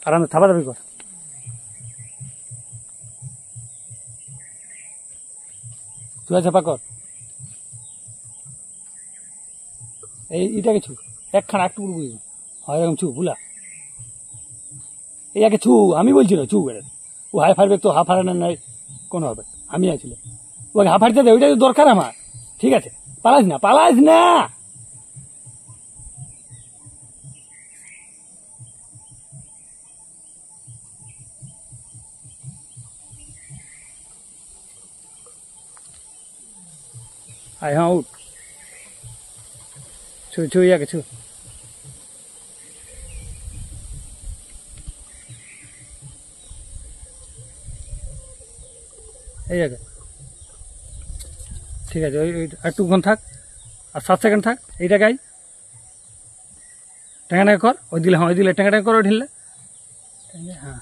আরামে থাবা দাবি কর। চুয়া চাপা কর। এইটাকে ছু একখানা একটু বুঝবি হয় এরকম ছু বুলা এই আগে ছু আমি বলছি না ছু বেড়ে ও হাই ফারবে তো হাফ হারানোর নাই কোনো হবে আমি আছিলে ওকে হাফ হারতে দে ওইটাই দরকার আমার ঠিক আছে পালাইস না আয় হ্যাঁ উঠ ছু ছু ইয়াকে ছু এই জায়গা ঠিক আছে ওই একটুক্ষণ থাক আর 7 সেকেন্ড থাক এইটা গাই টেঙ্গা কর ওই দিলে হ্যাঁ ওই দিলে টেঙ্গা কর ওই ঢিললে হ্যাঁ